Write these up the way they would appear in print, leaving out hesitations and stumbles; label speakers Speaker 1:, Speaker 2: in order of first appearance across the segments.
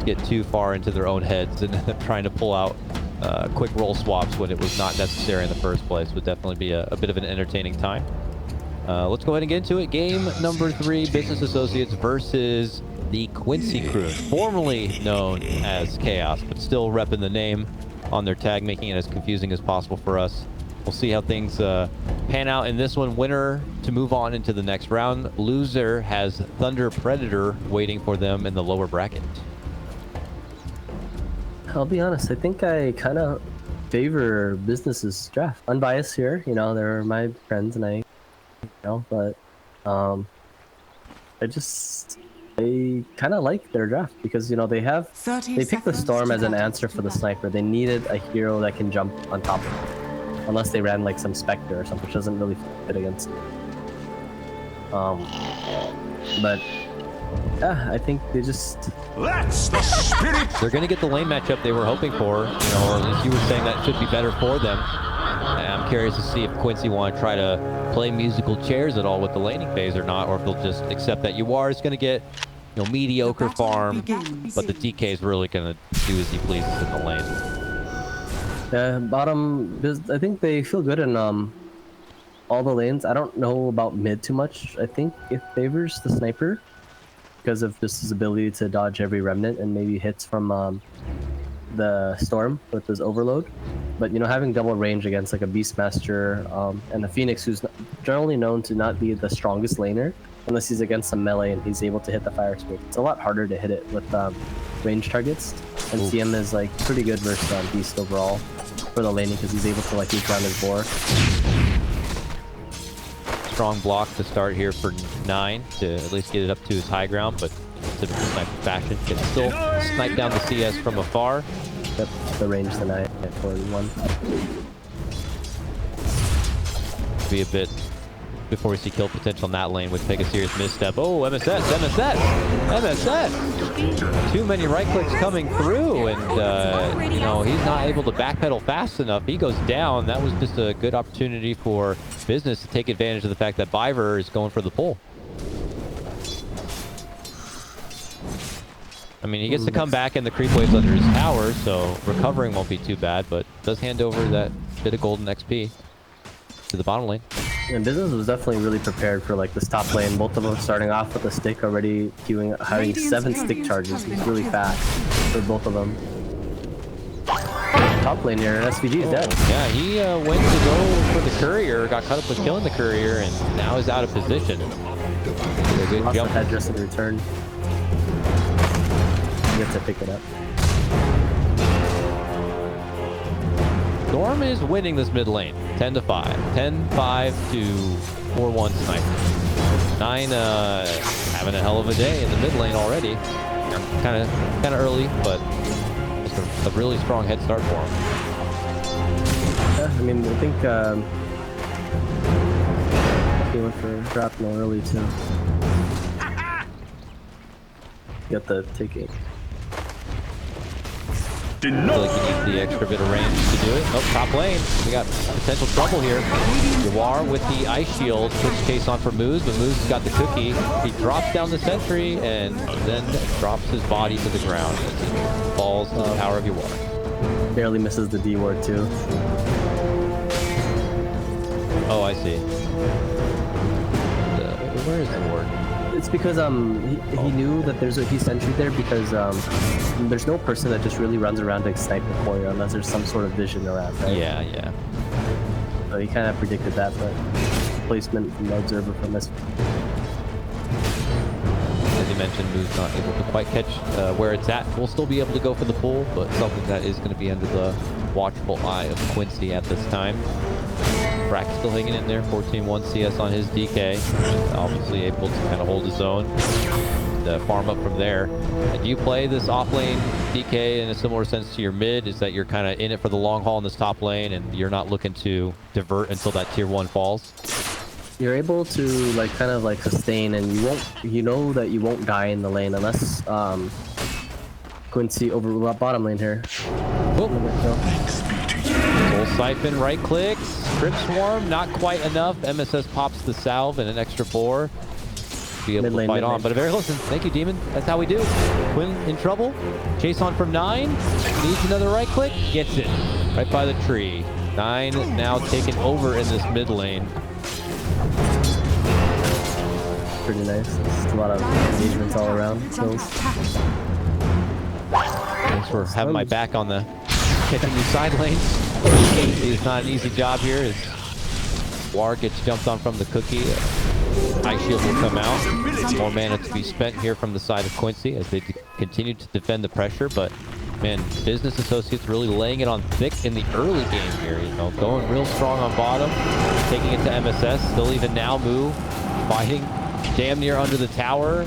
Speaker 1: get too far into their own heads and trying to pull out quick roll swaps when it was not necessary in the first place. Would definitely be a bit of an entertaining time. Let's go ahead and get into it. Game number 3, Business Associates versus the Quincy crew, formerly known as Chaos, but still repping the name on their tag, making it as confusing as possible for us. We'll see how things pan out in this one. Winner to move on into the next round. Loser has Thunder Predator waiting for them in the lower bracket.
Speaker 2: I'll be honest, I think I kind of favor Business's draft. Unbiased here, you know, they're my friends and I, you know, but I kind of like their draft because, you know, they picked the Storm as an answer for the sniper. They needed a hero that can jump on top of it. Unless they ran like some Spectre or something, which doesn't really fit against it. But yeah, I think they just...
Speaker 3: That's the spirit!
Speaker 1: They're going to get the lane matchup they were hoping for, you know, or at least you were saying that should be better for them. And I'm curious to see if Quincy want to try to play musical chairs at all with the laning phase or not, or if they'll just accept that Yuar is going to get, you know, mediocre farm, but the DK is really going to do as he pleases in the lane.
Speaker 2: Bottom, I think they feel good in all the lanes. I don't know about mid too much. I think it favors the sniper because of just his ability to dodge every remnant and maybe hits from the Storm with his overload. But, you know, having double range against like a Beastmaster and a Phoenix, who's generally known to not be the strongest laner unless he's against some melee and he's able to hit the fire smoke. It's a lot harder to hit it with range targets. And CM is like pretty good versus Beast overall for the laning because he's able to like eke around his boar.
Speaker 1: Strong block to start here for 9 to at least get it up to his high ground, but typical sniper fashion can still snipe down the CS from afar.
Speaker 2: Yep, the range tonight at 41.
Speaker 1: Be a bit before we see kill potential in that lane, would take a serious misstep. Oh, MSS. Too many right clicks coming through, and you know, he's not able to backpedal fast enough. He goes down. That was just a good opportunity for Business to take advantage of the fact that Biver is going for the pull. I mean, he gets to come back and the creep waves under his tower, so recovering won't be too bad, but does hand over that bit of golden XP to the bottom lane.
Speaker 2: And Business was definitely really prepared for like this top lane. Both of them starting off with a stick already, having 7 stick charges. It's really fast for both of them. Top lane here, SVG is dead.
Speaker 1: Yeah, he went to go for the courier, got caught up with killing the courier, and now is out of position. A good jump.
Speaker 2: Head just in return. He gets to pick it up.
Speaker 1: Storm is winning this mid lane, 10-5. 10-5 to 4-1 sniper. 9 having a hell of a day in the mid lane already. Kind of early, but just a really strong head start for him.
Speaker 2: Yeah, I mean, I think he went for shrapnel early too. Got the taking.
Speaker 1: I feel like he needs the extra bit of range to do it. Oh, top lane. We got potential trouble here. Yuar with the ice shield. Puts case on for Moose, but Moose has got the cookie. He drops down the sentry and then drops his body to the ground. Falls to the power of Yuar.
Speaker 2: Barely misses the D ward too.
Speaker 1: Oh, I see. Where is the ward?
Speaker 2: It's because he knew that he's sentry there because there's no person that just really runs around to snipe the courier unless there's some sort of vision around, right?
Speaker 1: Yeah.
Speaker 2: So he kind of predicted that, but placement from the observer from this.
Speaker 1: As you mentioned, Moose not able to quite catch where it's at. We'll still be able to go for the pull, but something that is going to be under the watchful eye of Quincy at this time. Brack still hanging in there, 14-1 CS on his DK. Obviously able to kind of hold his own, and farm up from there. And do you play this off lane DK in a similar sense to your mid? Is that you're kind of in it for the long haul in this top lane and you're not looking to divert until that tier 1 falls?
Speaker 2: You're able to like kind of like sustain, and you know that you won't die in the lane unless Quincy over bottom lane here.
Speaker 1: Full siphon, right clicks, Crypt Swarm, not quite enough. MSS pops the salve and an extra boar. be able
Speaker 2: Mid
Speaker 1: to
Speaker 2: lane,
Speaker 1: fight
Speaker 2: mid
Speaker 1: on.
Speaker 2: lane.
Speaker 1: But very listen, thank you, Demon. That's how we do. Quinn in trouble. Chase on from 9. Needs another right click. Gets it. Right by the tree. 9 now taken over in this mid lane.
Speaker 2: Pretty nice. Just a lot of engagements all around. Kills.
Speaker 1: Thanks for having my back on the catching these side lanes. It's not an easy job here. As War gets jumped on from the cookie. Ice Shield will come out. More mana to be spent here from the side of Quincy as they continue to defend the pressure. But man, Business Associates really laying it on thick in the early game here. You know, going real strong on bottom, taking it to MSS. Still even now, Moo fighting damn near under the tower.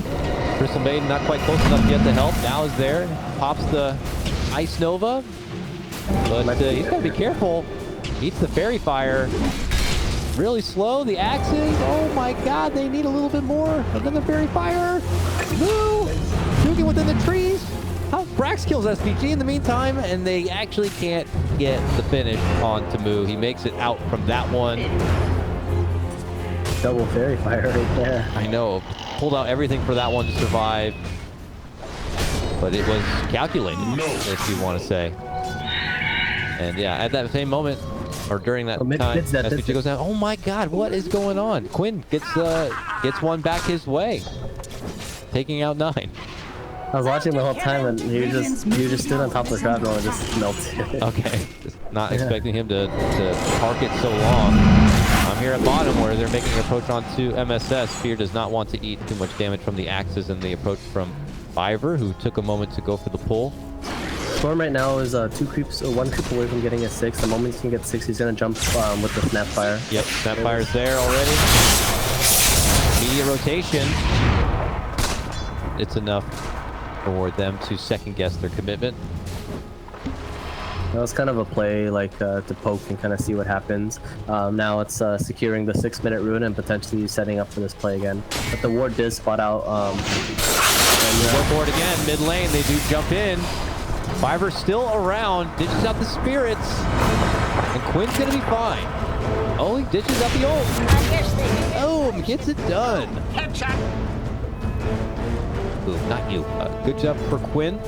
Speaker 1: Crystal Maiden not quite close enough yet to help. Now is there. Pops the Ice Nova. But he's got to be careful. Eats the Fairy Fire. Really slow. The axes. Oh my god, they need a little bit more. Another Fairy Fire. Moo! Shooting within the trees. Brax kills SVG in the meantime, and they actually can't get the finish on Moo. He makes it out from that one.
Speaker 2: Double Fairy Fire right there.
Speaker 1: I know. Pulled out everything for that one to survive. But it was calculated, if you want to say. And yeah, at that same moment, or during that time, SVG goes down. Oh my god, what is going on? Quinn gets one back his way. Taking out 9.
Speaker 2: I was watching the whole time, and you just stood on top of the shrapnel and just melted.
Speaker 1: Okay, just not expecting him to park it so long. I'm here at bottom where they're making an approach onto MSS. Fear does not want to eat too much damage from the axes and the approach from Ivor, who took a moment to go for the pull.
Speaker 2: Storm right now is 1 creep away from getting a 6. The moment he can get 6, he's gonna jump with the Snapfire.
Speaker 1: Yep, Snapfire's there already. Immediate rotation. It's enough for them to second guess their commitment.
Speaker 2: That was kind of a play, like to poke and kind of see what happens. Now it's securing the 6-minute rune and potentially setting up for this play again. But the ward did spot out.
Speaker 1: And go for it again, mid lane. They do jump in. Fiver's still around, ditches out the spirits, and Quinn's gonna be fine. Oh, he ditches out the ult. Boom, gets it done. Boom, not you. Good job for Quinn.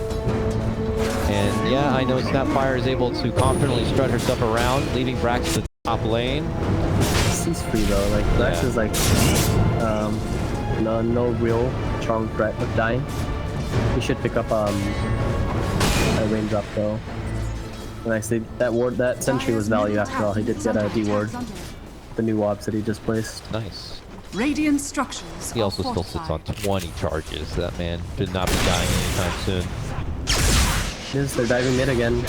Speaker 1: And yeah, I know Snapfire is able to confidently strut herself around, leaving Brax to the top lane.
Speaker 2: He's free though. Like Brax is like no real strong threat of dying. He should pick up a raindrop though. And I say that sentry was value after all. He did get a D ward. The new wobs that he just placed.
Speaker 1: Nice.
Speaker 4: Radiant structures.
Speaker 1: He also still sits on 20 charges. That man should not be dying anytime soon.
Speaker 2: They're diving mid again.
Speaker 1: Okay.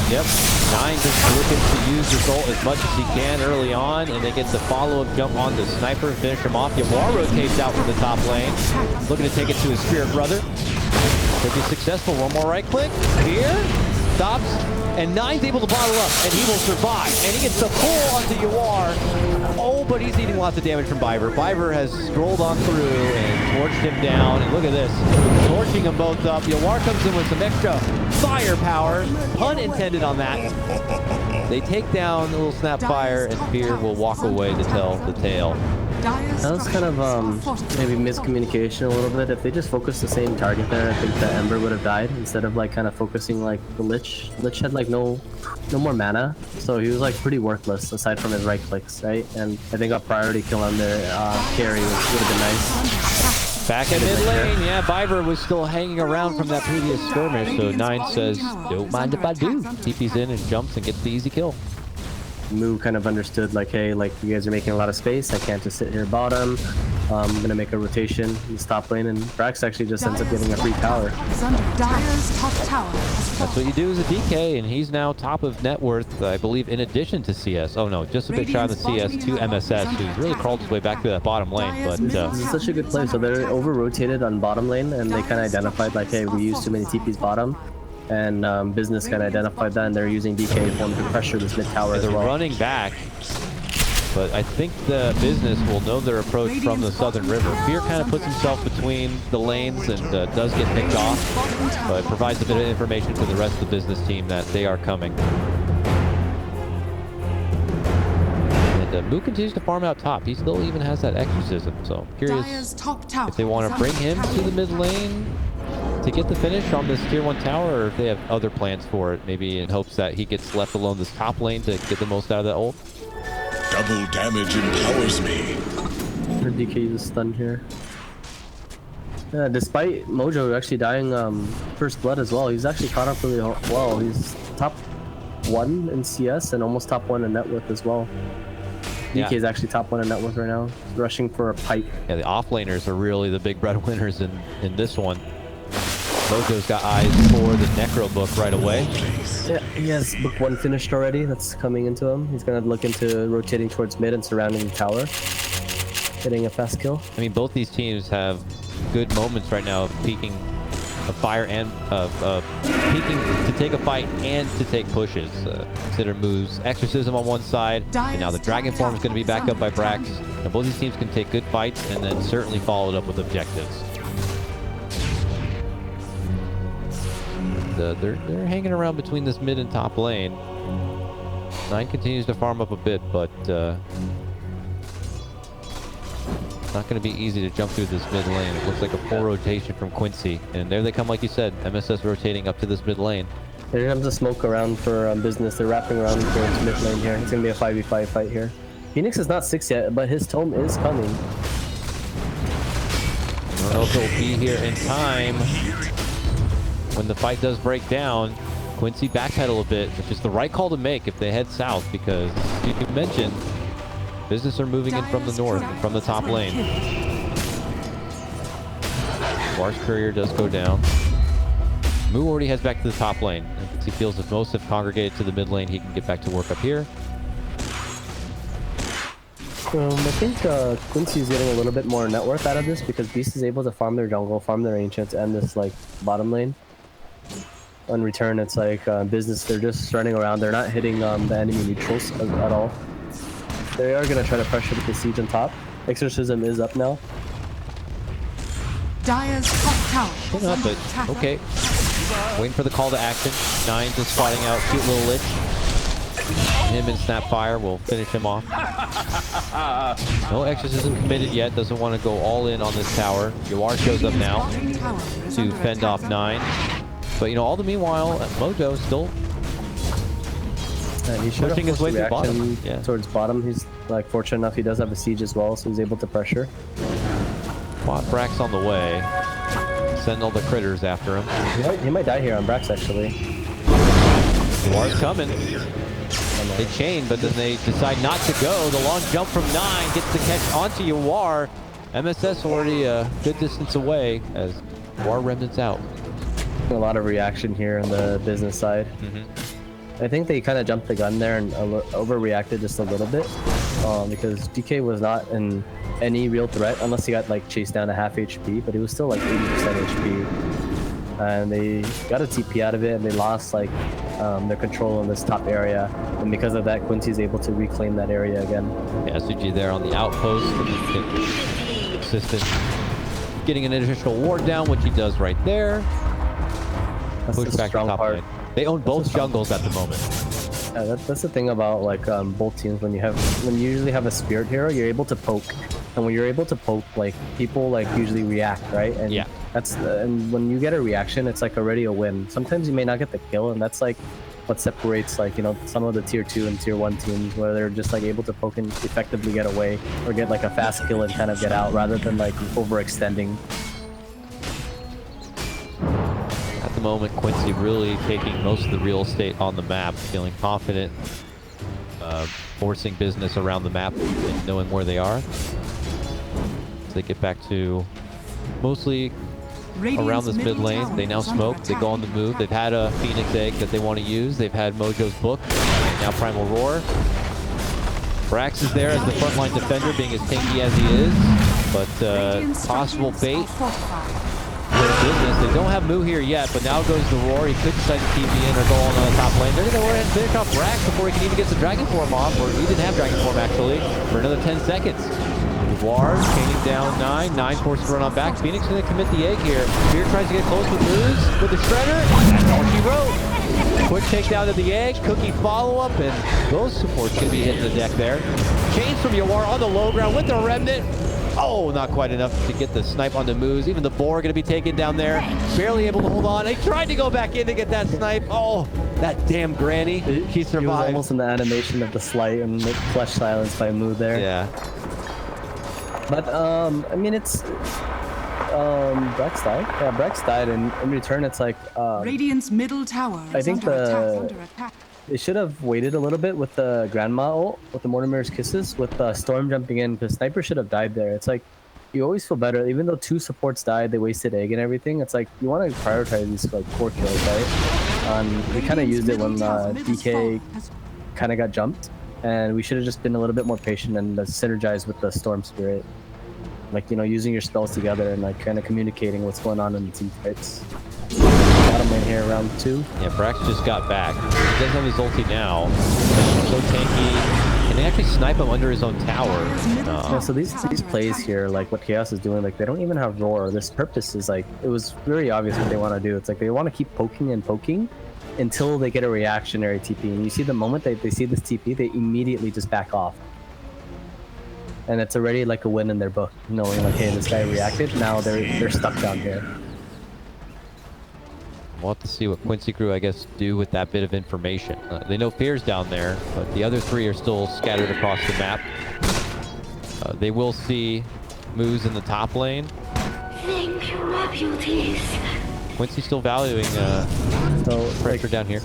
Speaker 1: Yep. 9 just looking to use his ult as much as he can early on, and they get the follow-up jump on the sniper and finish him off. Yawar rotates out from the top lane, looking to take it to his spirit brother. Could be successful. One more right click. Here. Stops. And 9's able to bottle up, and he will survive. And he gets the pull onto Yawar. Oh, but he's eating lots of damage from Viver. Viver has strolled on through and torched him down. And look at this. Torching them both up. Yawar comes in with some extra firepower. Pun intended on that. They take down the little Snapfire, and Fear will walk away to tell the tale.
Speaker 2: That was kind of maybe miscommunication a little bit. If they just focused the same target there, I think the Ember would have died instead of like kind of focusing like the Lich. Lich had like no more mana, so he was like pretty worthless aside from his right clicks, right? And I think a priority kill on their carry would have been nice.
Speaker 1: Back at mid lane, yeah, Viver was still hanging around from that previous skirmish, so 9 says, don't mind if I do. TP's in and jumps and gets the easy kill.
Speaker 2: Moo kind of understood like, hey, like you guys are making a lot of space. I can't just sit here bottom. I'm gonna make a rotation in this top lane, and Brax actually just ends up getting a free tower.
Speaker 1: That's what you do as a DK, and he's now top of net worth, I believe, in addition to CS. Oh no, just a bit shy of the CS to MSS, who's really crawled his way back to that bottom lane. But
Speaker 2: this is such a good play. So they're over rotated on bottom lane, and they kind of identified like, hey, we use too many TPs bottom. And Business kind of identified that, and they're using DK form to pressure this mid tower as well.
Speaker 1: They're running back, but I think the Business will know their approach from the Southern River. Fear kind of puts himself between the lanes and does get picked off, but provides a bit of information to the rest of the Business team that they are coming. And Moo continues to farm out top. He still even has that exorcism. So curious if they want to bring him to the mid lane to get the finish on this tier 1 tower, or if they have other plans for it, maybe in hopes that he gets left alone this top lane to get the most out of that ult.
Speaker 3: Double damage empowers me.
Speaker 2: DK is stunned here. Yeah, despite Mojo actually dying first blood as well, he's actually caught up really well. He's top 1 in CS and almost top 1 in net worth as well. DK is actually top 1 in net worth right now. He's rushing for a pipe.
Speaker 1: Yeah, the offlaners are really the big breadwinners in this one. Mojo's got eyes for the Necro book right away.
Speaker 2: Yeah, he has book 1 finished already. That's coming into him. He's gonna look into rotating towards mid and surrounding the tower, getting a fast kill.
Speaker 1: I mean, both these teams have good moments right now of peeking a fire and peeking to take a fight and to take pushes. Consider moves exorcism on one side, and now the dragon form is going to be backed up by Brax. Now both these teams can take good fights and then certainly follow it up with objectives. They're hanging around between this mid and top lane. 9 continues to farm up a bit, but not going to be easy to jump through this mid lane. It looks like a full rotation from Quincy, and there they come, like you said. MSS rotating up to this mid lane.
Speaker 2: Here comes the smoke around for business. They're wrapping around towards mid lane here. It's gonna be a 5v5 fight here. Phoenix is not 6 yet, but his tome is coming.
Speaker 1: I don't know if he'll be here in time when the fight does break down. Quincy backpedal a bit, which is the right call to make if they head south, because you mentioned business are moving in from the north, from the top lane. War's courier does go down. Moo already heads back to the top lane. And he feels if most have congregated to the mid lane, he can get back to work up here.
Speaker 2: I think Quincy's getting a little bit more net worth out of this because Beast is able to farm their jungle, farm their ancients, and this like bottom lane. In return, it's like business. They're just running around. They're not hitting the enemy neutrals at all. They are gonna try to pressure the siege on top. Exorcism is up now.
Speaker 4: Dire's top tower.
Speaker 1: Up, but okay. Waiting for the call to action. 9 just spotting out cute little lich. Him and Snapfire will finish him off. No exorcism committed yet. Doesn't want to go all in on this tower. Yawar shows up now to fend off 9. But you know, all the meanwhile, Mojo still
Speaker 2: He's
Speaker 1: pushing his way to bottom.
Speaker 2: Yeah. Towards bottom. He's like fortunate enough he does have a siege as well, so he's able to pressure.
Speaker 1: Bot Brax on the way. Send all the critters after him.
Speaker 2: He might die here on Brax actually.
Speaker 1: Yawar's coming. They chain, but then they decide not to go. The long jump from 9 gets the catch onto Yawar. MSS already a good distance away as Yawar remnants out.
Speaker 2: A lot of reaction here on the business side. I think they kind of jumped the gun there and overreacted just a little bit because DK was not in any real threat unless he got like chased down to half HP, but he was still like 80% HP. And they got a TP out of it, and they lost like their control in this top area, and because of that, Quincy's able to reclaim that area again.
Speaker 1: Yeah, SUG there on the outpost, and assistant getting an additional ward down, which he does right there.
Speaker 2: That's
Speaker 1: Push
Speaker 2: the
Speaker 1: back to
Speaker 2: strong
Speaker 1: top
Speaker 2: part.
Speaker 1: lane. They own both jungles at the moment.
Speaker 2: Yeah, that's the thing about like both teams. When you usually have a spirit hero, you're able to poke, and when you're able to poke, like people like usually react, right? And
Speaker 1: yeah,
Speaker 2: that's and when you get a reaction, it's like already a win. Sometimes you may not get the kill, and that's like what separates like some of the tier 2 and tier 1 teams where they're just like able to poke and effectively get away or get like a fast kill and kind of get out rather than like overextending.
Speaker 1: At the moment, Quincy really taking most of the real estate on the map, feeling confident, forcing business around the map and knowing where they are. So they get back to mostly around this mid lane. They now smoke, they go on the move. They've had a Phoenix Egg that they want to use. They've had Mojo's Book, now Primal Roar. Brax is there as the frontline defender, being as tanky as he is, but possible bait for business. They don't have Moo here yet, but now goes the Roar. He could decide to TP in or go on the top lane. They're going to go ahead and finish off Brax before he can even get the Dragon Form off, or he didn't have Dragon Form actually, for another 10 seconds. War chaining down 9. 9 forces to run on back. Phoenix going to commit the egg here. Fear tries to get close with Moose with the Shredder. That's all she wrote. Quick takedown of the egg, Cookie follow-up, and those supports going to be hitting the deck there. Chains from Yawar on the low ground with the Remnant. Oh, not quite enough to get the snipe on the moves. Even the boar going to be taken down there. Barely able to hold on. He tried to go back in to get that snipe. Oh, that damn granny. He
Speaker 2: He was
Speaker 1: survived.
Speaker 2: almost in the animation of the slight and the flesh silence by Moo there.
Speaker 1: Yeah.
Speaker 2: But I mean, it's Brex died. Yeah, Brex died, and in return, it's like
Speaker 4: Radiant's middle tower is
Speaker 2: I think
Speaker 4: under attack.
Speaker 2: they should have waited a little bit with the Grandma ult, with the Mortimer's Kisses, with Storm jumping in, because Sniper should have died there. It's like, you always feel better, even though 2 supports died, they wasted egg and everything. It's like, you want to prioritize these like 4 kills, right? We kind of used it when DK kind of got jumped, and we should have just been a little bit more patient and synergized with the Storm Spirit. Like, you know, using your spells together and like kind of communicating what's going on in the team fights. Bottom lane here, round 2.
Speaker 1: Yeah, Brax just got back. He doesn't have his ulti now. So tanky. And they actually snipe him under his own tower.
Speaker 2: Yeah, so these plays here, like what Chaos is doing, like they don't even have roar. This purpose is like, it was very obvious what they want to do. It's like they want to keep poking and poking until they get a reactionary TP. And you see the moment they see this TP, they immediately just back off. And it's already like a win in their book, knowing like, hey, this guy reacted. Now they're stuck down here.
Speaker 1: We'll have to see what Quincy crew, I guess, do with that bit of information. They know Fear's down there, but the other 3 are still scattered across the map. They will see Moose in the top lane.
Speaker 5: Thank you, my beauties.
Speaker 1: Quincy still valuing
Speaker 2: So
Speaker 1: pressure down here.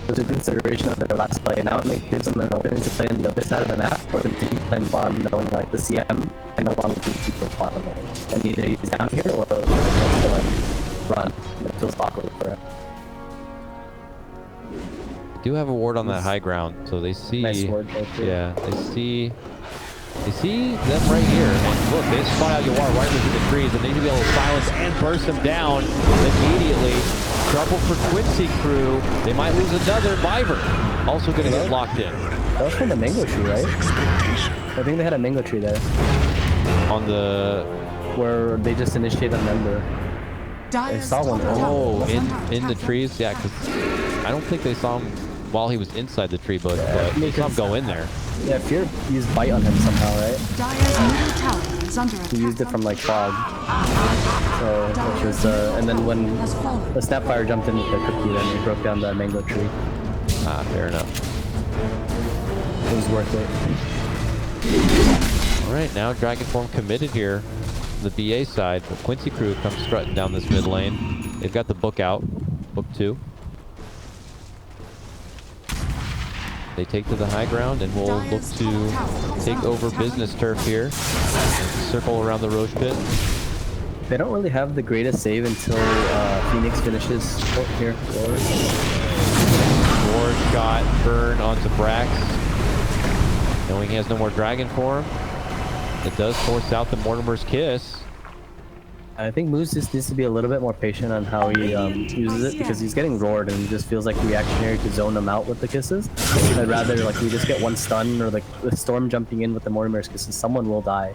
Speaker 2: There's a consideration of their last play. Now it gives them an opening to play on the other side of the map, or to keep playing bottom, knowing like the CM and no longer keep the bottom lane. And either he's down here or run. It feels awkward for him.
Speaker 1: Do have a ward on that high ground, so they see.
Speaker 2: Nice ward right there.
Speaker 1: Yeah, they see them right here. And look, they spot out Yawar right within the trees, and they need to be able to silence and burst them down immediately. Trouble for Quincy crew. They might lose another Viver. Also going to get locked in.
Speaker 2: That was from the mango tree, right? I think they had a mango tree there,
Speaker 1: On the
Speaker 2: where they just initiated a member. I saw one.
Speaker 1: oh, in the trees, yeah. Because I don't think they saw him while he was inside the tree bush, but they saw him go in there.
Speaker 2: Yeah, Fear used bite on him somehow, right?
Speaker 4: Dire's middle tower is under attack.
Speaker 2: He used it from like fog. So, which was, and then when the Snapfire jumped in with the cookie, then he broke down the mango tree.
Speaker 1: Ah, fair enough.
Speaker 2: It was worth it.
Speaker 1: All right, now Dragon Form committed here. The BA side, the Quincy crew comes strutting down this mid lane. They've got the book out, book 2. They take to the high ground, and we'll look to take over business turf here. Circle around the Roche pit.
Speaker 2: They don't really have the greatest save until Phoenix finishes here.
Speaker 1: War shot, burn onto Brax. Knowing he has no more Dragon Form, it does force out the Mortimer's Kiss.
Speaker 2: I think Moose just needs to be a little bit more patient on how he uses it, because he's getting roared and he just feels like reactionary to zone him out with the kisses. I'd rather like we just get one stun, or like the Storm jumping in with the Mortimer's Kisses, someone will die.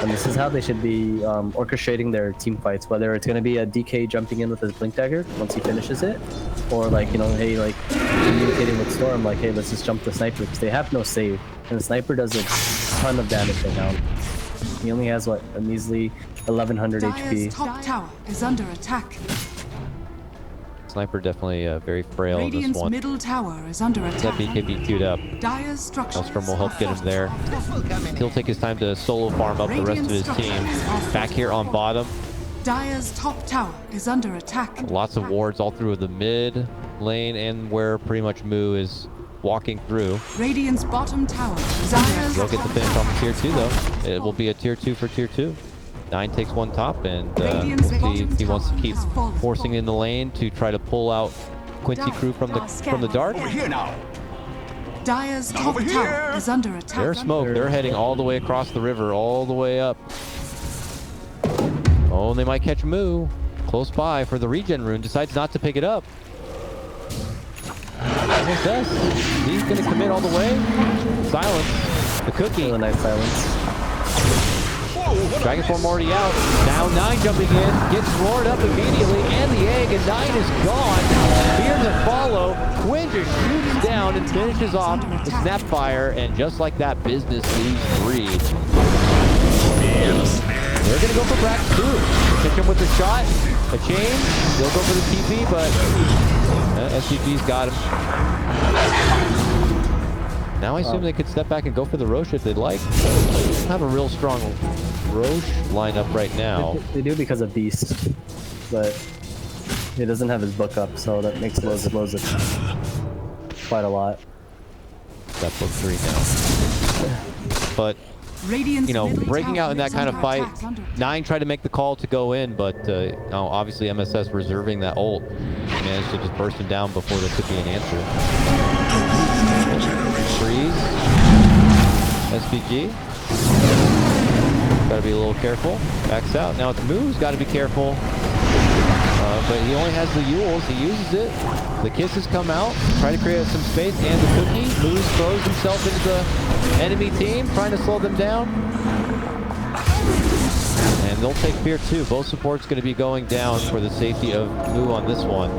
Speaker 2: And this is how they should be orchestrating their team fights, whether it's going to be a DK jumping in with his Blink Dagger once he finishes it, or like, you know, hey, like communicating with Storm, like, hey, let's just jump the Sniper, because they have no save. And the Sniper does a ton of damage right now. He only has, what, a measly 1100
Speaker 4: Dire's
Speaker 2: HP.
Speaker 4: top tower is under attack.
Speaker 1: Sniper definitely very frail in this
Speaker 4: Radiant's
Speaker 1: one.
Speaker 4: middle tower is under
Speaker 1: That
Speaker 4: attack.
Speaker 1: BKB queued up.
Speaker 4: Dire's structures
Speaker 1: Maelstrom will help get him there. He'll take his time to solo farm up the rest of his team. Back here on bottom,
Speaker 4: Dire's top tower is under attack.
Speaker 1: lots of wards all through the mid lane and where pretty much Moo is walking through.
Speaker 4: Radiant's bottom tower is under
Speaker 1: He'll
Speaker 4: attack.
Speaker 1: get the finish on the tier 2 though. It will be a tier 2 for tier 2. 9 takes one top, and we'll see if he wants to keep forcing in the lane to try to pull out Quincy crew from the dark.
Speaker 4: Dire's top tower is under attack.
Speaker 1: They're smoke. They're heading all the way across the river, all the way up. Oh, and they might catch Moo close by for the regen rune. Decides not to pick it up. Almost does. He's going to commit all the way. Silence. The cookie.
Speaker 2: Really nice silence.
Speaker 1: Dragon Form already out. Now 9 jumping in, gets roared up immediately, and the egg, and 9 is gone. Fear to follow. Quinn just shoots down and finishes off the Snapfire, and just like that, business leaves 3. They're going to go for Brax too. Pick him with the shot, a chain. They'll go for the TP, but SCG's got him. Now I assume they could step back and go for the Roche if they'd like. Have a real strong Roche lineup right now.
Speaker 2: They do because of Beast, but he doesn't have his book up, so that makes it quite a lot.
Speaker 1: Got book 3 now. But you know, breaking out in that kind of fight, 9 tried to make the call to go in, but obviously MSS reserving that ult. Managed to just burst him down before there could be an answer. Freeze. SPG. Gotta be a little careful. Backs out. Now it's Moo's gotta be careful. But he only has the Yules. He uses it. The kisses come out. Try to create some space. And the cookie. Moose throws himself into the enemy team, trying to slow them down. And they'll take Fear too. Both supports going to be going down for the safety of Moo on this one.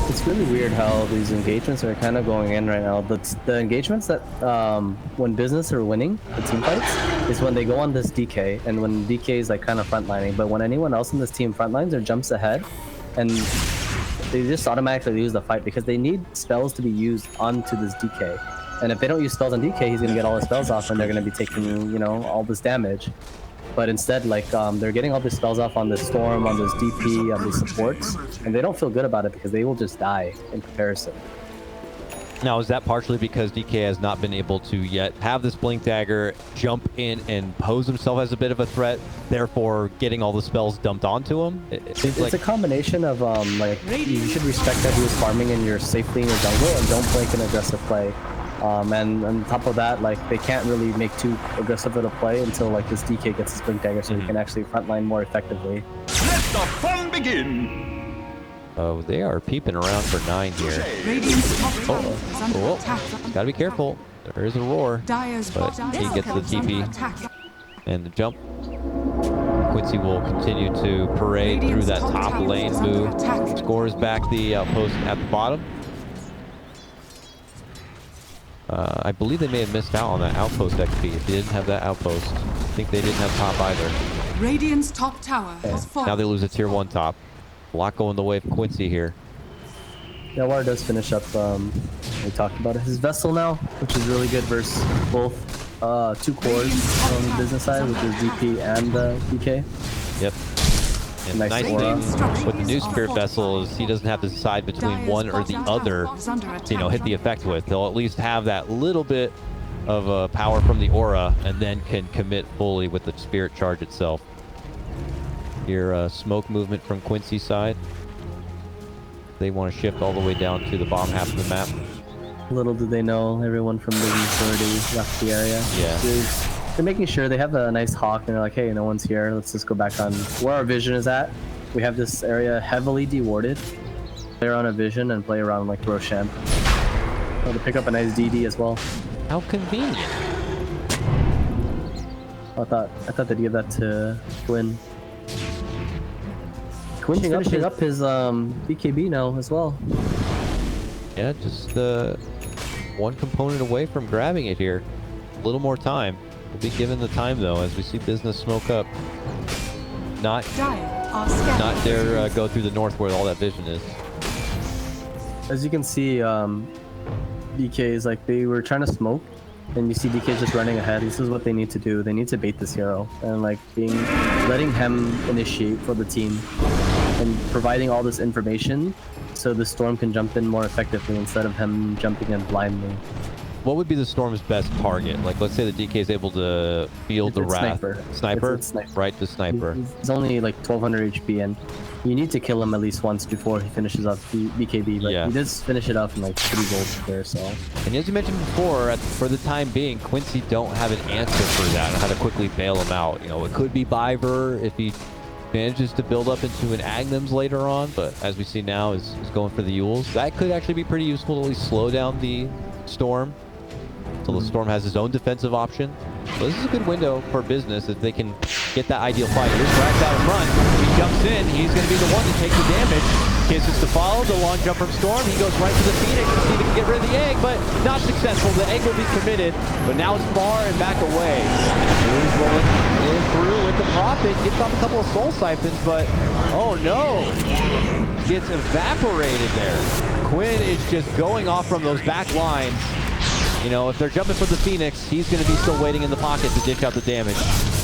Speaker 2: It's really weird how these engagements are kind of going in right now. The engagements that when business are winning the team fights is when they go on this DK, and when DK is like kind of frontlining. But when anyone else in this team frontlines or jumps ahead, and they just automatically lose the fight because they need spells to be used onto this DK. And if they don't use spells on DK, he's going to get all his spells off, and they're going to be taking, you know, all this damage. But instead, like, they're getting all these spells off on this Storm, on this DP, on these supports, and they don't feel good about it because they will just die in comparison.
Speaker 1: Now, is that partially because DK has not been able to yet have this Blink Dagger, jump in and pose himself as a bit of a threat, therefore getting all the spells dumped onto him?
Speaker 2: It's a combination of, like, you should respect that he was farming in your safely in your jungle and don't blink an aggressive play. And on top of that, like, they can't really make too aggressive of a play until like this DK gets his Blink Dagger, so he can actually frontline more effectively.
Speaker 6: Let the fun begin!
Speaker 1: Oh, they are peeping around for 9 here.
Speaker 4: Radiant's top tower is under
Speaker 1: Oh,
Speaker 4: attack.
Speaker 1: gotta be careful. There is a roar,
Speaker 4: Dire's
Speaker 1: but
Speaker 4: bottom
Speaker 1: he gets the
Speaker 4: is under
Speaker 1: TP
Speaker 4: attack.
Speaker 1: and the jump. Quincy will continue to parade through that top lane move. Scores back the outpost at the bottom. I believe they may have missed out on that outpost XP if they didn't have that outpost. I think they didn't have top either.
Speaker 4: Radiant's top tower has fallen.
Speaker 1: Now they lose a tier 1 top. A lot going the way of Quincy here.
Speaker 2: Yeah, War does finish up, we talked about it, his Vessel now, which is really good versus both 2 cores on the business side, which is DP and DK.
Speaker 1: Yep. And the
Speaker 2: Nice
Speaker 1: nice
Speaker 2: aura.
Speaker 1: thing with the new Spirit Vessel is he doesn't have to decide between one or the other to, you know, hit the effect with. He'll at least have that little bit of power from the aura and then can commit fully with the Spirit Charge itself. Your smoke movement from Quincy's side. They want to shift all the way down to the bottom half of the map.
Speaker 2: Little do they know, everyone from business already left the area.
Speaker 1: Yeah.
Speaker 2: They're making sure they have a nice hawk, and they're like, hey, no one's here. Let's just go back on where our vision is at. We have this area heavily dewarded. Play around a vision and play around like Roshan. So to pick up a nice DD as well.
Speaker 1: How convenient.
Speaker 2: I thought they'd give that to Quinn. Quinn's finishing up his BKB now as well.
Speaker 1: Yeah, just one component away from grabbing it here. A little more time. We'll be given the time though as we see business smoke up. Not dare go through the north where all that vision is.
Speaker 2: As you can see, DK is like, they were trying to smoke, and you see DK just running ahead. This is what they need to do. They need to bait this hero and like letting him initiate for the team and providing all this information so the Storm can jump in more effectively instead of him jumping in blindly.
Speaker 1: What would be the Storm's best target? Like, let's say the DK is able to field the Wrath. Sniper?
Speaker 2: It's sniper.
Speaker 1: Right, the sniper.
Speaker 2: He's only like 1200 HP, and you need to kill him at least once before he finishes off BKB, but he does finish it off in like 3 volts there, so.
Speaker 1: And as you mentioned before, for the time being, Quincy don't have an answer for that, and how to quickly bail him out. You know, it could be Biver if he manages to build up into an Agnums later on, but as we see now is going for the Yules. That could actually be pretty useful to at least slow down the Storm. So the Storm has his own defensive option. So this is a good window for business if they can get that ideal fight. Here's Rax out in front. He jumps in. He's going to be the one to take the damage. Kisses to follow. The long jump from Storm. He goes right to the Phoenix to see if he can get rid of the egg, but not successful. The egg will be committed, but now it's far and back away. He's rolling in through with the Prophet. Gets off a couple of soul siphons, but oh no. Gets evaporated there. Quinn is just going off from those back lines. You know, if they're jumping for the Phoenix, he's going to be still waiting in the pocket to dish out the damage.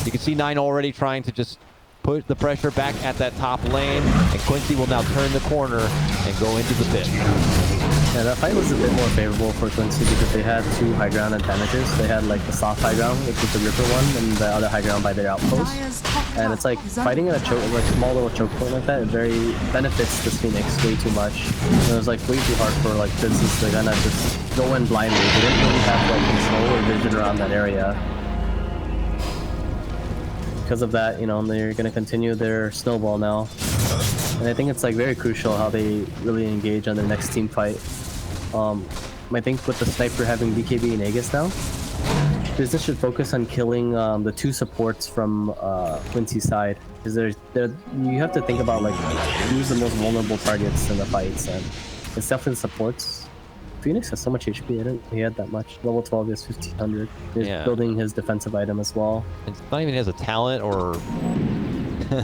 Speaker 1: You can see 9 already trying to just put the pressure back at that top lane, and Quincy will now turn the corner and go into the pit.
Speaker 2: Yeah, that fight was a bit more favorable for Quincy because they had 2 high ground advantages. They had like the soft high ground, which was the Ripper one, and the other high ground by their outpost. And it's like fighting in a choke, like small little choke point like that, it very benefits this Phoenix way too much. And it was like way too hard for like business to kind of just go in blindly. They didn't really have like control or vision around that area. Because of that, you know, they're going to continue their snowball now. And I think it's like very crucial how they really engage on their next team fight. I think with the Sniper having BKB and Aegis now, business should focus on killing the 2 supports from Quincy's side. Because you have to think about like who's the most vulnerable targets in the fights, and it's definitely supports. Phoenix has so much HP, he didn't he had that much. Level 12 is 1500. He's building his defensive item as well.
Speaker 1: It's not even has a talent or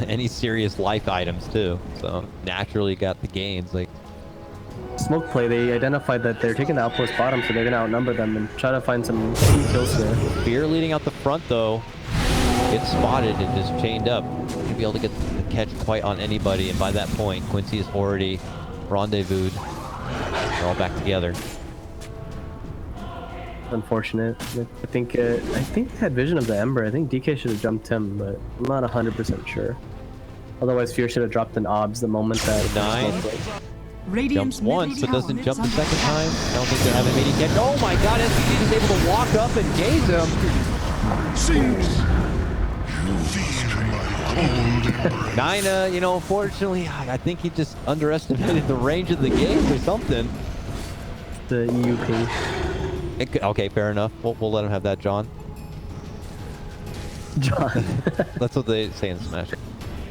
Speaker 1: any serious life items too. So naturally got the gains. Like
Speaker 2: Smoke play, they identified that they're taking the outpost bottom, so they're gonna outnumber them and try to find some key kills here.
Speaker 1: Fear leading out the front though, gets spotted and just chained up. Won't be able to get the catch quite on anybody, and by that point, Quincy is already rendezvoused. They're all back together.
Speaker 2: Unfortunate. I think they had vision of the Ember. I think DK should have jumped him, but I'm not 100% sure. Otherwise, Fear should have dropped an obs the moment that
Speaker 1: 9 jumps once, but doesn't jump the second time. I don't think they have a meaty catch. Oh my god, SPG is able to walk up and gaze him. Nina, you know, unfortunately, I think he just underestimated the range of the game or something.
Speaker 2: The EUP.
Speaker 1: Okay, fair enough. We'll let him have that, John.
Speaker 2: John.
Speaker 1: That's what they say in Smash.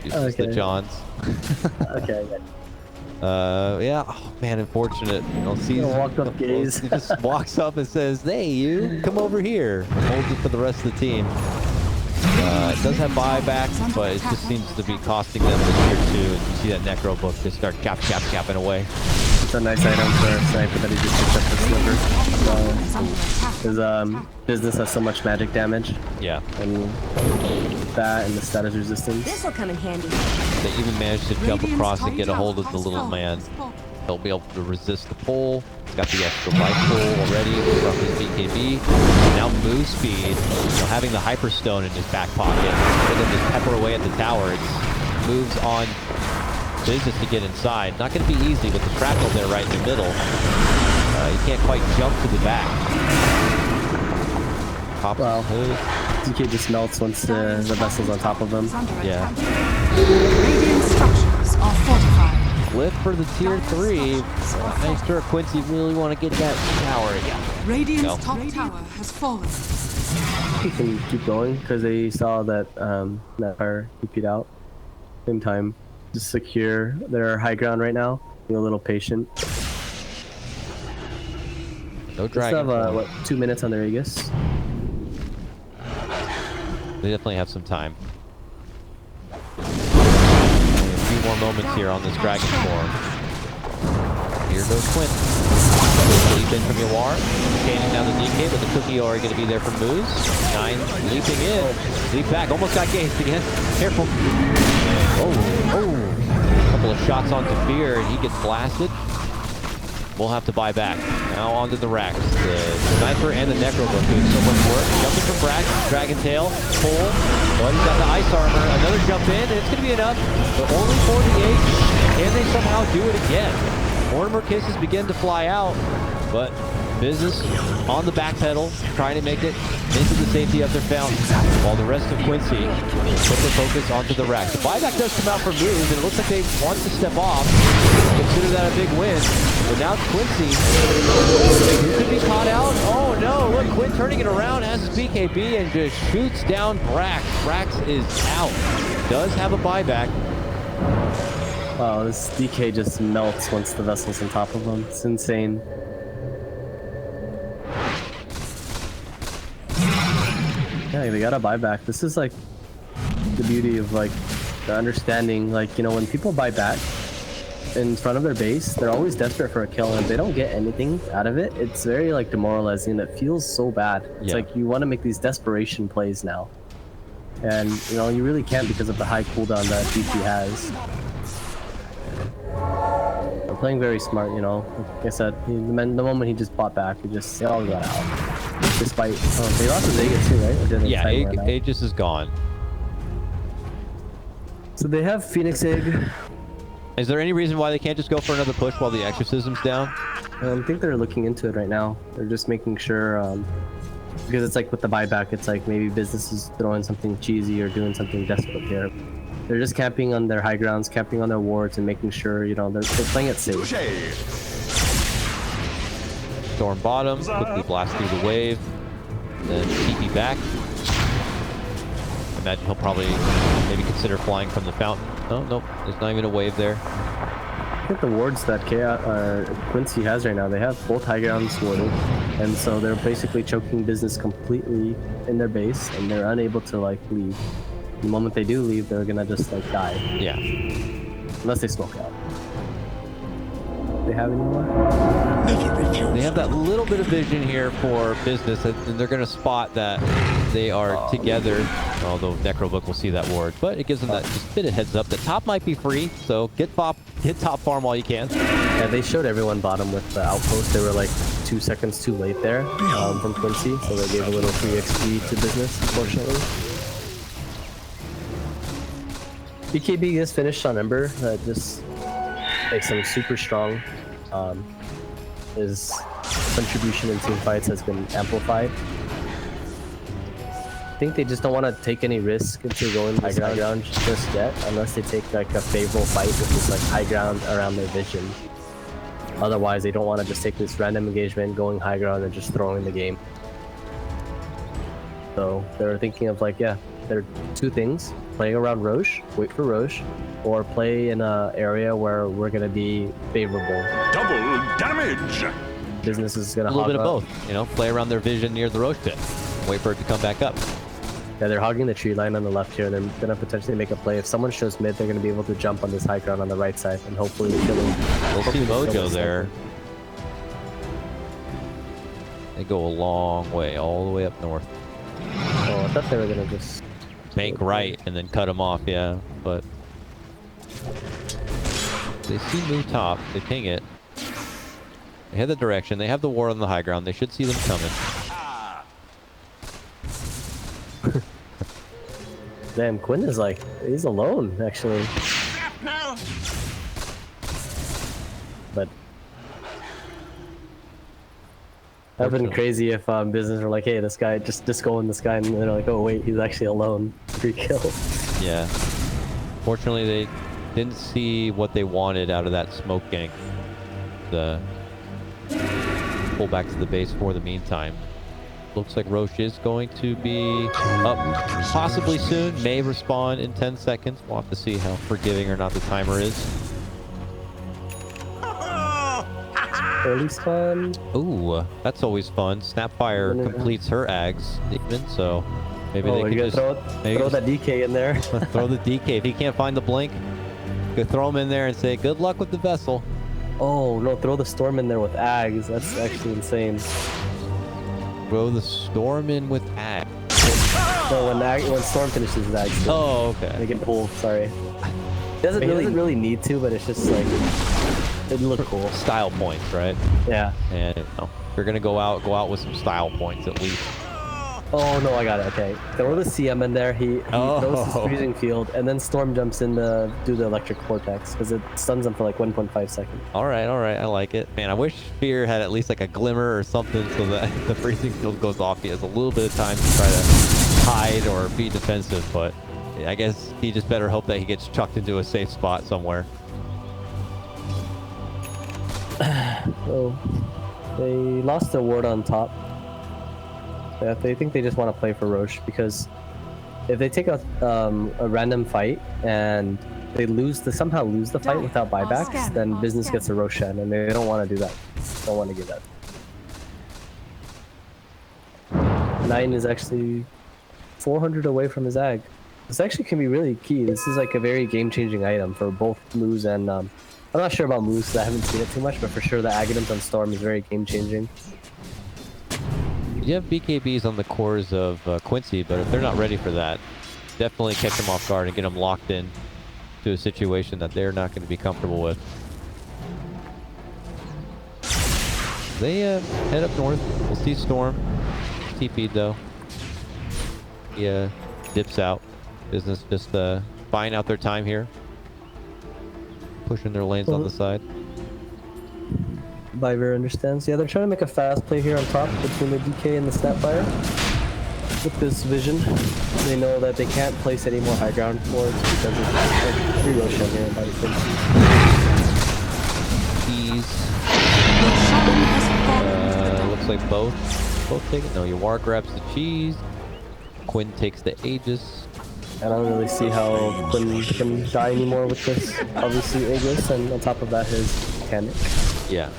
Speaker 1: It's the Johns.
Speaker 2: Okay.
Speaker 1: Yeah. Oh man, unfortunate. You know, sees
Speaker 2: walked up gaze.
Speaker 1: He just walks up and says, "Hey, you, come over here." Holds it for the rest of the team. It does have buyback, but it just seems to be costing them the tier 2. And you see that Necro book just start capping away.
Speaker 2: It's a nice item for a sniper that he just picked up the sliver. His business has so much magic damage.
Speaker 1: Yeah.
Speaker 2: And that and the status resistance.
Speaker 5: This will come in handy.
Speaker 1: They even managed to jump across and get a hold of the little man. He'll be able to resist the pull. He's got the extra life pull already from his BKB. Now move speed. You know, having the Hyperstone in his back pocket. They're going to just pepper away at the tower. It moves on business to get inside. Not going to be easy with the shrapnel there right in the middle. You can't quite jump to the back.
Speaker 2: Well, DK just melts once the vessel's on top of him.
Speaker 1: Yeah.
Speaker 4: Radiant structures are fortified.
Speaker 1: Lift for the tier 3. Make sure Quincy really want to get that tower. Yeah.
Speaker 4: Radiant's top tower has fallen.
Speaker 2: He can keep going because they saw that that fire TP'd out. Same time, just secure their high ground right now. Be a little patient.
Speaker 1: No dragon.
Speaker 2: They still have what, 2 minutes on their Aegis.
Speaker 1: They definitely have some time. A few more moments here on this dragon form. Here goes Quinn. Leap in from Yawar. Changing down the DK, but the cookie already going to be there for Moose. 9 leaping in. Leap back. Almost got gazed again. Careful. Oh. A couple of shots onto Fear, and he gets blasted. We'll have to buy back. Now onto the racks. The Sniper and the Necro book doing so much work. Jumping from Brax, Dragon Tail, pull. But he's got the ice armor. Another jump in, and it's going to be enough. But only 48. Can they somehow do it again? Mortimer kisses begin to fly out, but business on the back pedal, trying to make it into the safety of their fountain, while the rest of Quincy put their focus onto the racks. The buyback does come out for moves, and it looks like they want to step off. Consider that a big win. But now Quincy, who could be caught out? Oh no, look, Quinn turning it around, has his BKB and just shoots down Brax. Brax is out. Does have a buyback.
Speaker 2: Wow, this DK just melts once the vessel's on top of him. It's insane. Yeah, they got a buyback. This is like the beauty of like the understanding. Like, you know, when people buy back in front of their base, they're always desperate for a kill, and if they don't get anything out of it, it's very like demoralizing. It feels so bad. It's like you want to make these desperation plays now, and you know you really can't because of the high cooldown that DP has. They're playing very smart, you know. Like I said, the moment he just bought back, he just all got out. Despite they lost his Aegis too, right? Or did they
Speaker 1: Yeah,
Speaker 2: time run out?
Speaker 1: Aegis is gone.
Speaker 2: So they have Phoenix Egg.
Speaker 1: Is there any reason why they can't just go for another push while the exorcism's down?
Speaker 2: I think they're looking into it right now. They're just making sure, because it's like with the buyback, it's like maybe business is throwing something cheesy or doing something desperate here. They're just camping on their high grounds, camping on their wards, and making sure, you know, they're playing it safe.
Speaker 1: Storm bottom, quickly blast through the wave, then TP back. I imagine he'll probably maybe consider flying from the fountain. Oh, nope, there's not even a wave there.
Speaker 2: Look at the wards that Quincy has right now. They have both high grounds warded, and so they're basically choking business completely in their base, and they're unable to like leave. The moment they do leave, they're gonna just like die.
Speaker 1: Yeah.
Speaker 2: Unless they smoke out. They have any more?
Speaker 3: Never refuse.
Speaker 1: They have that little bit of vision here for business, and they're going to spot that they are together. Although Necrobook will see that ward, but it gives them that just bit of heads up. The top might be free, so get top farm while you can.
Speaker 2: Yeah, they showed everyone bottom with the outpost. They were like 2 seconds too late there from Quincy, so they gave a little free XP to business, unfortunately. BKB is finished on Ember. That just makes him super strong. His contribution in team fights has been amplified. I think they just don't want to take any risk into going high ground just yet, unless they take like a favorable fight, which is like high ground around their vision. Otherwise, they don't want to just take this random engagement, going high ground, and just throwing the game. So they're thinking of like, yeah, there are two things: playing around Roche, wait for Roche, or play in an area where we're gonna be favorable.
Speaker 6: Double damage!
Speaker 2: Business is gonna
Speaker 1: A little
Speaker 2: hog
Speaker 1: bit of
Speaker 2: up.
Speaker 1: both, you know, play around their vision near the Roche pit. Wait for it to come back up.
Speaker 2: Yeah, they're hogging the tree line on the left here, and they're gonna potentially make a play. If someone shows mid, they're gonna be able to jump on this high ground on the right side, and hopefully kill him.
Speaker 1: We'll see Mojo there. They go a long way, all the way up north.
Speaker 2: Oh, I thought they were gonna just
Speaker 1: Bank right and then cut him off, yeah, but they see Moo top, they ping it. They have the direction, they have the war on the high ground, they should see them coming.
Speaker 2: Damn, Quinn is like, he's alone, actually. But that'd been crazy if business were like, hey, this guy, just go in this guy, and they're like, oh wait, he's actually alone. Free kill.
Speaker 1: Yeah. Fortunately, they didn't see what they wanted out of that smoke gank. The pull back to the base for the meantime. Looks like Roche is going to be up possibly soon. May respawn in 10 seconds. We'll have to see how forgiving or not the timer is.
Speaker 2: Early spawn.
Speaker 1: Ooh, that's always fun. Snapfire completes her ags, even, so maybe they
Speaker 2: You
Speaker 1: can
Speaker 2: gotta
Speaker 1: just
Speaker 2: throw that DK in there.
Speaker 1: throw the DK. If he can't find the blink, go throw him in there and say, good luck with the vessel.
Speaker 2: Oh no, throw the storm in there with Ags. That's actually insane.
Speaker 1: Throw the storm in with ag.
Speaker 2: No, when Storm finishes his Ags.
Speaker 1: Oh,
Speaker 2: They
Speaker 1: okay.
Speaker 2: get pulled, sorry. He doesn't really need to, but it's just like, it'd look cool.
Speaker 1: Style points, right?
Speaker 2: Yeah.
Speaker 1: And you know, if you're gonna go out with some style points at least.
Speaker 2: Oh no, I got it. Okay, throw the CM in there. He throws his freezing field, and then Storm jumps in to do the electric vortex because it stuns him for like 1.5 seconds.
Speaker 1: All right, I like it. Man, I wish Fear had at least like a glimmer or something so that the freezing field goes off. He has a little bit of time to try to hide or be defensive, but I guess he just better hope that he gets chucked into a safe spot somewhere.
Speaker 2: So they lost the ward on top. Yeah, they think they just want to play for Roche because if they take a random fight and they somehow lose the fight without buybacks, then business gets a Roshan, and they don't want to do that. Don't want to give that. 9 is actually 400 away from his ag. This actually can be really key. This is like a very game-changing item for both Moose and I'm not sure about Moose because I haven't seen it too much, but for sure the Aghanim's on Storm is very game-changing.
Speaker 1: You have BKBs on the cores of Quincy, but if they're not ready for that, definitely catch them off guard and get them locked in to a situation that they're not going to be comfortable with. They head up north. We'll see Storm. TP'd though. He dips out. Business just buying out their time here. Pushing their lanes on the side.
Speaker 2: Biver understands. Yeah, they're trying to make a fast play here on top between the DK and the Snapfire. With this vision, they know that they can't place any more high ground forwards because of like 3 Roshan here by the
Speaker 1: Keys. Looks like both take it. No, Yawar grabs the cheese. Quinn takes the Aegis.
Speaker 2: I don't really see how Quinn can die anymore with this. Obviously Aegis, and on top of that his mechanic.
Speaker 1: Yeah.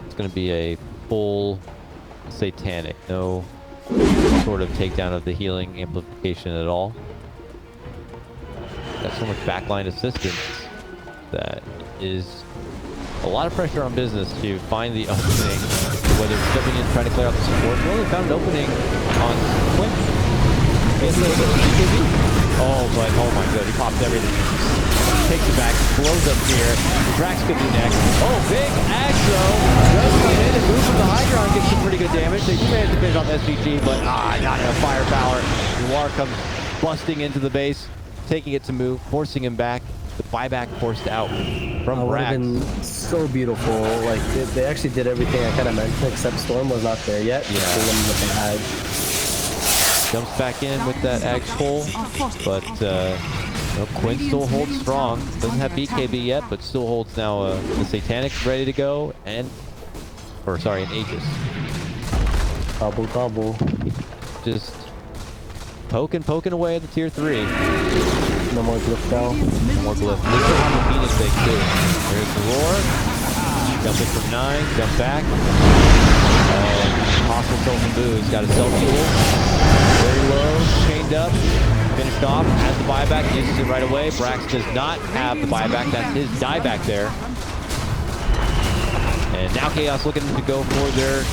Speaker 1: It's gonna be a full satanic. No sort of takedown of the healing amplification at all. Got so much backline assistance that is a lot of pressure on business to find the opening, whether it's jumping in trying to clear out the support. Well, they found an opening on Quinn. Oh, but oh my god, he pops everything. Takes it back, blows up here. Drax could be next. Oh, big aggro. Does come in and move from the high ground, gets some pretty good damage. They do manage to finish off SVG, but not enough firepower. Noir comes busting into the base, taking it to move, forcing him back. The buyback forced out from
Speaker 2: would have
Speaker 1: Brax.
Speaker 2: been so beautiful. Like they actually did everything I kind of mentioned, except Storm was not there yet.
Speaker 1: Yeah.
Speaker 2: With an ag.
Speaker 1: Jumps back in with that ag pull, but Quinn still holds strong. Doesn't have BKB yet, but still holds now the Satanic ready to go, and an Aegis.
Speaker 2: Gobble.
Speaker 1: Just poking away at the tier 3.
Speaker 2: No more glyph now.
Speaker 1: No more glyph. They still have the Phoenix thing too. There's the roar. Jumping from 9, jump back. Hostile Soul from Boo. He's got a self-fuel. Very low, chained up, finished off, has the buyback, uses it right away. Brax does not have the buyback, that's his dieback there. And now Chaos looking to go for their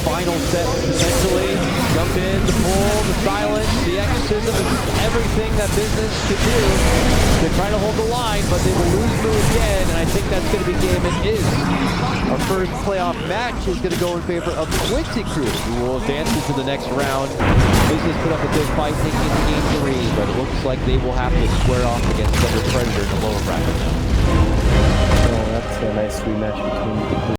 Speaker 1: final set, potentially. Jump in, the pull, the silence, the exorcism, everything that business could do to try to hold the line, but they will lose Boo again, and I think that's going to be game it is. Our first playoff match is going to go in favor of Quincy Crew, who will advance into the next round. Business put up a good fight taking into game 3, but it looks like they will have to square off against Thunder Predator in the lower bracket now.
Speaker 2: Oh, that's a nice rematch between the